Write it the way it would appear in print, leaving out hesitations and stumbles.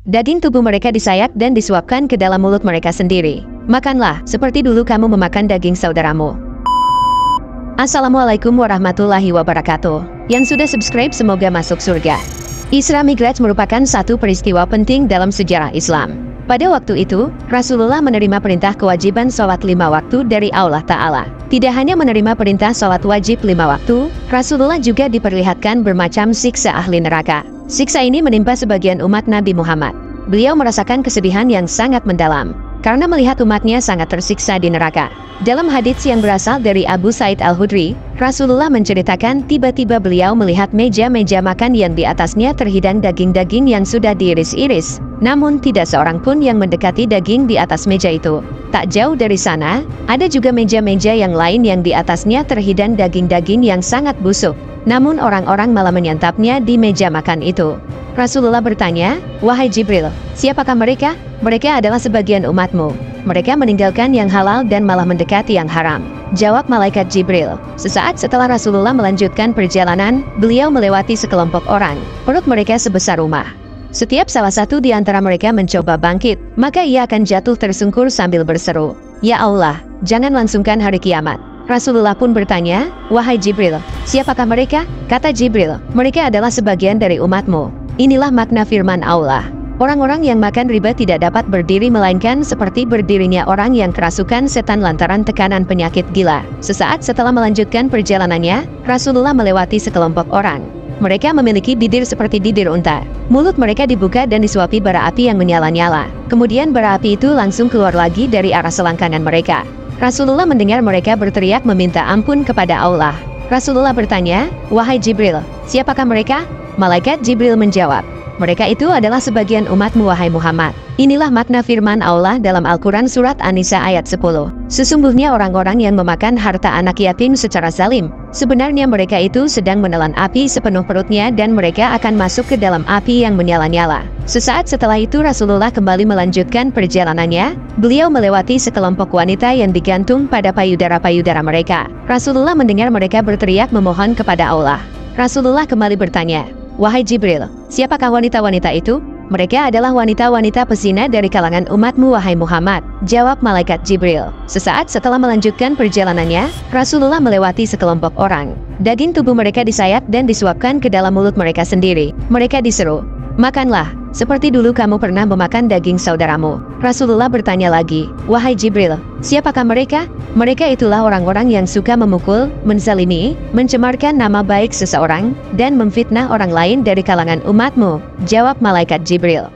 Daging tubuh mereka disayat dan disuapkan ke dalam mulut mereka sendiri. Makanlah, seperti dulu kamu memakan daging saudaramu. Assalamualaikum warahmatullahi wabarakatuh. Yang sudah subscribe semoga masuk surga. Isra Mi'raj merupakan satu peristiwa penting dalam sejarah Islam. Pada waktu itu, Rasulullah menerima perintah kewajiban sholat 5 waktu dari Allah Ta'ala. Tidak hanya menerima perintah sholat wajib 5 waktu, Rasulullah juga diperlihatkan bermacam siksa ahli neraka. Siksa ini menimpa sebagian umat Nabi Muhammad. Beliau merasakan kesedihan yang sangat mendalam, karena melihat umatnya sangat tersiksa di neraka. Dalam hadits yang berasal dari Abu Sa'id Al-Khudri, Rasulullah menceritakan tiba-tiba beliau melihat meja-meja makan yang di atasnya terhidang daging-daging yang sudah diiris-iris. Namun tidak seorang pun yang mendekati daging di atas meja itu. Tak jauh dari sana, ada juga meja-meja yang lain yang di atasnya terhidang daging-daging yang sangat busuk. Namun orang-orang malah menyantapnya di meja makan itu. Rasulullah bertanya, "Wahai Jibril, siapakah mereka?" "Mereka adalah sebagian umatmu. Mereka meninggalkan yang halal dan malah mendekati yang haram," jawab malaikat Jibril. Sesaat setelah Rasulullah melanjutkan perjalanan, beliau melewati sekelompok orang. Perut mereka sebesar rumah. Setiap salah satu di antara mereka mencoba bangkit, maka ia akan jatuh tersungkur sambil berseru, "Ya Allah, jangan langsungkan hari kiamat." Rasulullah pun bertanya, "Wahai Jibril, siapakah mereka?" Kata Jibril, "Mereka adalah sebagian dari umatmu." Inilah makna firman Allah. Orang-orang yang makan riba tidak dapat berdiri melainkan seperti berdirinya orang yang kerasukan setan lantaran tekanan penyakit gila. Sesaat setelah melanjutkan perjalanannya, Rasulullah melewati sekelompok orang. Mereka memiliki bibir seperti bibir unta. Mulut mereka dibuka dan disuapi bara api yang menyala-nyala. Kemudian bara api itu langsung keluar lagi dari arah selangkangan mereka. Rasulullah mendengar mereka berteriak meminta ampun kepada Allah. Rasulullah bertanya, "Wahai Jibril, siapakah mereka?" Malaikat Jibril menjawab, "Mereka itu adalah sebagian umatmu wahai Muhammad." Inilah makna firman Allah dalam Al-Quran Surat An-Nisa ayat 10. Sesungguhnya orang-orang yang memakan harta anak yatim secara zalim, sebenarnya mereka itu sedang menelan api sepenuh perutnya dan mereka akan masuk ke dalam api yang menyala-nyala. Sesaat setelah itu Rasulullah kembali melanjutkan perjalanannya. Beliau melewati sekelompok wanita yang digantung pada payudara-payudara mereka. Rasulullah mendengar mereka berteriak memohon kepada Allah. Rasulullah kembali bertanya, "Wahai Jibril, siapakah wanita-wanita itu?" "Mereka adalah wanita-wanita pezina dari kalangan umatmu wahai Muhammad," jawab malaikat Jibril. Sesaat setelah melanjutkan perjalanannya, Rasulullah melewati sekelompok orang. Daging tubuh mereka disayat dan disuapkan ke dalam mulut mereka sendiri. Mereka diseru, "Makanlah, seperti dulu kamu pernah memakan daging saudaramu." Rasulullah bertanya lagi, "Wahai Jibril, siapakah mereka?" "Mereka itulah orang-orang yang suka memukul, menzalimi, mencemarkan nama baik seseorang, dan memfitnah orang lain dari kalangan umatmu," jawab malaikat Jibril.